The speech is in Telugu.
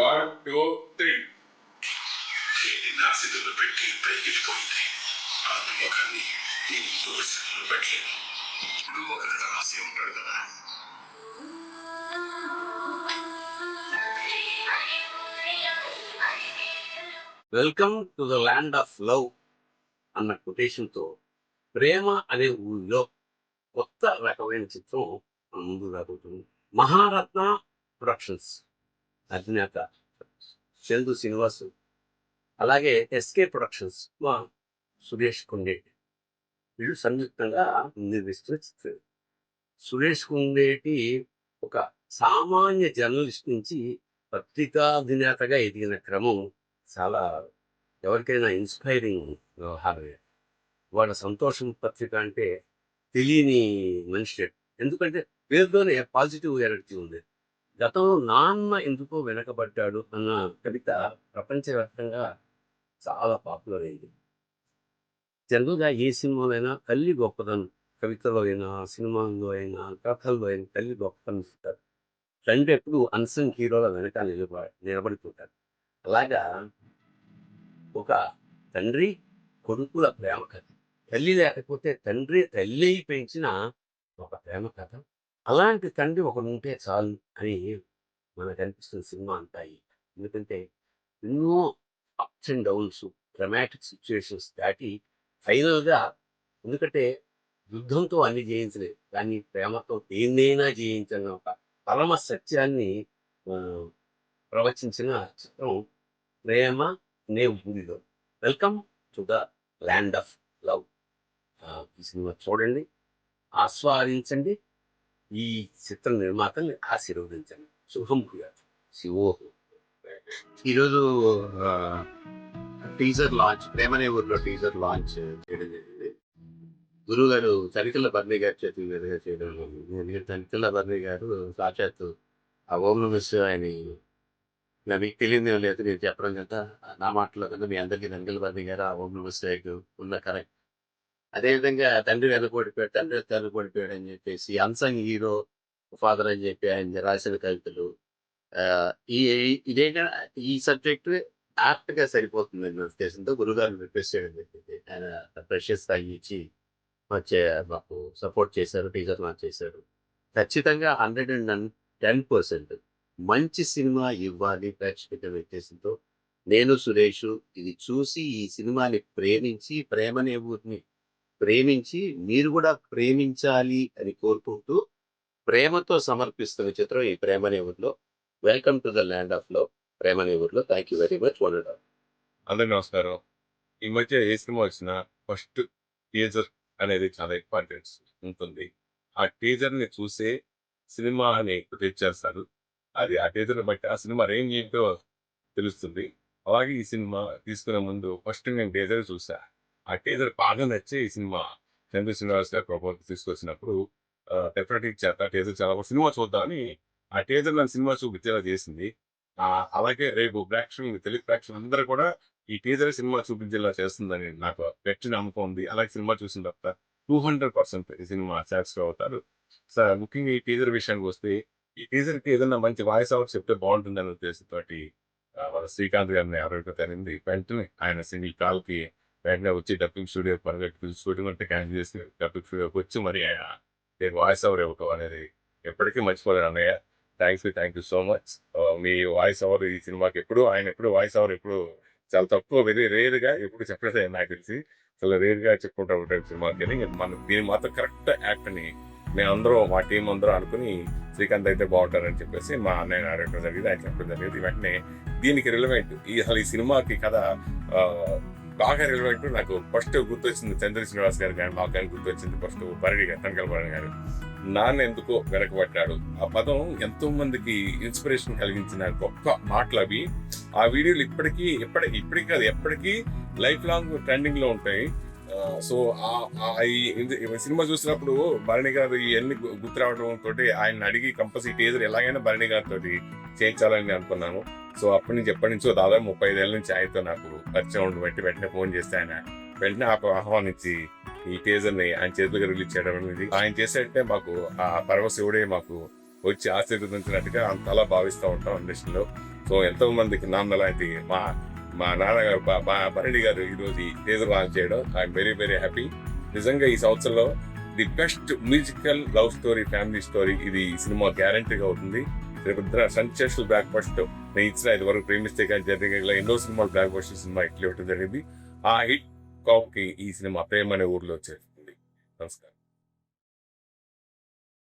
1, 2, 3. నాసిదులు పెట్టి పైకెళ్ళిపోయింది. ఆ నమ్మకాన్ని నేను దోషులు పెట్టలేదు. ఇప్పుడు ఒకరు రాసి ఉంటాడు కదా. Welcome to the land of love అన్న కొటేషన్తో ప్రేమ అనే ఊరిలో కొత్త రకమైన చిత్రం మన ముందు రాబోతుంది. మహారత్న ప్రొడక్షన్స్ అధినేత చందు శ్రీనివాసు, అలాగే ఎస్కే ప్రొడక్షన్స్ మా సురేష్ కొండేటి, వీళ్ళు సంయుక్తంగా నిర్మిస్తున్న చిత్రం. సురేష్ కొండేటి ఒక సామాన్య జర్నలిస్ట్ నుంచి పత్రికాధినేతగా ఎదిగిన క్రమం చాలా ఎవరికైనా ఇన్స్పైరింగ్ వ్యవహారమే. వాళ్ళ సంతోషం పత్రిక అంటే తెలియని మనిషి, ఎందుకంటే పేరులోనే పాజిటివ్ ఎనర్జీ ఉంది. గతంలో నాన్న ఎందుకో వెనకబడ్డాడు అన్న కవిత ప్రపంచవ్యాప్తంగా చాలా పాపులర్ అయింది. జనరల్గా ఏ సినిమాలైనా తల్లి గొప్పదనం, కవితలో అయినా సినిమాల్లో అయినా కథల్లో అయినా తల్లి గొప్పతనం ఇస్తారు. తండ్రి ఎప్పుడు అన్సంగ్ హీరోల వెనక నిలబడుతుంటారు. అలాగా ఒక తండ్రి కొడుకుల ప్రేమ కథ, తల్లి లేకపోతే తండ్రి తల్లి పెంచిన ఒక ప్రేమ కథ. అలాంటి తండ్రి ఒకడు ఉంటే చాలు అని మనకు అనిపిస్తున్న సినిమా అంతా. ఎందుకంటే ఎన్నో ups and downs, dramatic situations దాటి ఫైనల్గా, ఎందుకంటే యుద్ధంతో అన్ని జయించలేదు కానీ ప్రేమతో దేన్నైనా జయించిన ఒక పరమ సత్యాన్ని ప్రవచించిన చిత్రం ప్రేమ నే ఊరిలో. Welcome to the land of love. ఈ సినిమా చూడండి, ఆస్వాదించండి, ఈ చిత్ర నిర్మాతల్ని ఆశీర్వదించండి. శుభం భూయాత్. శివోహం. ఈరోజు టీజర్ లాంచ్, ప్రేమనే ఊరిలో టీజర్ లాంచ్ చేయడం జరిగింది. గురువు గారు తనికెళ్ళ బర్నీ గారి చేతి మీదుగా చేయడం జరిగింది. ఎందుకంటే తనికెళ్ళ బర్నీ గారు సాక్షాత్తు ఆ ఓం నమస్తే ఆయన మీకు తెలియదు లేదు, నేను చెప్పడం కదా నా మాటలో కదా మీ అందరికీ తనికెళ్ళ బర్నీ గారు ఆ ఓం నమస్తే ఉన్న కరెక్ట్. అదేవిధంగా తండ్రి వెనకబడిపోయాడు, తండ్రి వెనకబడిపోయాడు అని చెప్పేసి అన్సంగ్ హీరో ఫాదర్ అని చెప్పి ఆయన రాసిన కవితలు. ఇదేంటంటే ఈ సబ్జెక్ట్ యాప్ట్ గా సరిపోతుంది అన్న ఉద్దేశంతో గురుగారిని రిక్వెస్ట్ చేయడం జరిగింది. ఆయన ప్రెషియస్ స్థాయి ఇచ్చి మాకు సపోర్ట్ చేశారు, టీచర్ లాంచ్ చేశారు. ఖచ్చితంగా 110% మంచి సినిమా ఇవ్వాలి ప్రేక్షకుల ఉద్దేశంతో నేను సురేష్ ఇది చూసి ఈ సినిమాని ప్రేమించి, ప్రేమనే ఊరిని ప్రేమించి మీరు కూడా ప్రేమించాలి అని కోరుకుంటూ ప్రేమతో సమర్పిస్తున్న చిత్రం ఈ ప్రేమనే ఊరిలో. Welcome to the land of love, ప్రేమనే ఊరిలో. Thank you very much. Wonder. అందరికీ నమస్కారం. ఈ మధ్య ఏ సినిమా వచ్చినా ఫస్ట్ టీజర్ అనేది చాలా ఇంపార్టెన్స్ ఉంటుంది. ఆ టీజర్ని చూసే సినిమాని రీచ్ చేస్తారు. అది ఆ టీజర్ని బట్టి ఆ సినిమా రేంజ్ ఏంటో తెలుస్తుంది. అలాగే ఈ సినిమా తీసుకునే ముందు ఫస్ట్ నేను టీజర్ చూసా. ఆ టీజర్ బాగా నచ్చే ఈ సినిమా చంద్ర శ్రీనివాస్ గారు ప్రపోజ్ తీసుకొచ్చినప్పుడు డెఫినెట్గా చేత టీజర్ చాలా సినిమా చూద్దామని ఆ టీజర్ నన్ను సినిమా చూపించేలా చేసింది. అలాగే రేపు ప్రేక్షకులు, తెలుగు ప్రేక్షకులు అందరూ కూడా ఈ టీజర్ సినిమా చూపించేలా చేస్తుందని నాకు గట్టి నమ్మకం ఉంది. అలాగే సినిమా చూసిన తర్వాత 200% ఈ సినిమా సాటిస్ఫై అవుతారు. ముఖ్యంగా ఈ టీజర్ విషయానికి వస్తే, ఈ టీజర్ కి ఏదైనా మంచి వాయిస్ ఓవర్ చెప్తే బాగుంటుంది అనే ఉద్దేశంతో శ్రీకాంత్ గారిని అడగటం జరిగింది. వెంటనే ఆయన సింగిల్ కాల్కి వెంటనే వచ్చి డబ్బింగ్ స్టూడియో పరిగెట్టి షూటింగ్ అంటే క్యాన్సిల్ చేసి డబ్బింగ్ స్టూడియోకి వచ్చి మరి నేను వాయిస్ ఓవర్ ఇవ్వటం అనేది ఎప్పటికీ మర్చిపోలేను అన్నయ్య. Thank you so much. Me voice over ఈ సినిమాకి ఆయన ఎప్పుడు వాయిస్ ఓవర్ ఎప్పుడు చాలా తక్కువ, వెరీ రేర్గా ఎప్పుడు చెప్పలేదు నాకు తెలిసి. చాలా రేర్గా చెప్పుకుంటూ ఉంటాడు సినిమాకి. దీని మాత్రం కరెక్ట్ యాక్ట్ అని మేమందరం, మా టీం అందరూ అనుకుని శ్రీకాంత్ అయితే బాగుంటారని చెప్పేసి మా అన్నయ్య అడగడం జరిగింది, ఆయన చెప్పడం జరిగింది. వెంటనే దీనికి రిలవెంట్ అసలు ఈ సినిమాకి కథ బాగా రిలవెంట్ నాకు ఫస్ట్ గుర్తొచ్చింది చంద్ర శ్రీనివాస్ గారు కానీ మాకు కానీ గుర్తొచ్చింది ఫస్ట్ భరణి గారు, తనికెళ్ళ భరణి గారు. నాన్న ఎందుకో వెనకబడ్డాడు ఆ పదం ఎంతో మందికి ఇన్స్పిరేషన్ కలిగించిన గొప్ప మాటలు అవి. ఆ వీడియోలు ఇప్పటికీ కాదు ఎప్పటికీ లైఫ్ లాంగ్ ట్రెండింగ్ లో ఉంటాయి. సో ఈ సినిమా చూసినప్పుడు భరణి గారు ఇవన్నీ గుర్తు రావడం తోటి ఆయన అడిగి కంపల్సరీ టీజర్ ఎలాగైనా భరణి గారితో చేయించాలని అనుకున్నాను. సో ఎప్పటి నుంచో దాదాపు 35 ఏళ్ళ నుంచి ఆయనతో నాకు పరిచయం ఉండి బట్టి వెంటనే ఫోన్ చేస్తే ఆయన వెంటనే ఆహ్వానించి ఈ టీజర్ని ఆయన చేతులుగా రిలీజ్ చేయడం అనేది ఆయన చేసేటంటే మాకు ఆ పరమశివుడే మాకు వచ్చి ఆశీర్వదించినట్టుగా అంతలా భావిస్తూ ఉంటాం ఇండస్ట్రీలో. సో ఎంతో మందికి నాన్న లాంటి మా మా నాన్నగారు మా భరణి గారు ఈరోజు ఈ టీజర్ లాంచ్ చేయడం ఐఎమ్ వెరీ వెరీ హ్యాపీ. నిజంగా ఈ సంవత్సరంలో the best musical love story, family story ఇది ఈ సినిమా గ్యారంటీగా అవుతుంది. రేపు సన్సెషల్ బ్లాక్ బస్టర్ నేను ఇచ్చిన ఇది వరకు ప్రేమిస్తే కానీ జరిగే ఎన్నో సినిమాలు బ్లాక్ బస్టర్ సినిమా హిట్ ఇవ్వడం జరిగింది. ఆ హిట్ కాప్కి ఈ సినిమా ప్రేమ అనే ఊర్లో చేస్తుంది. నమస్కారం.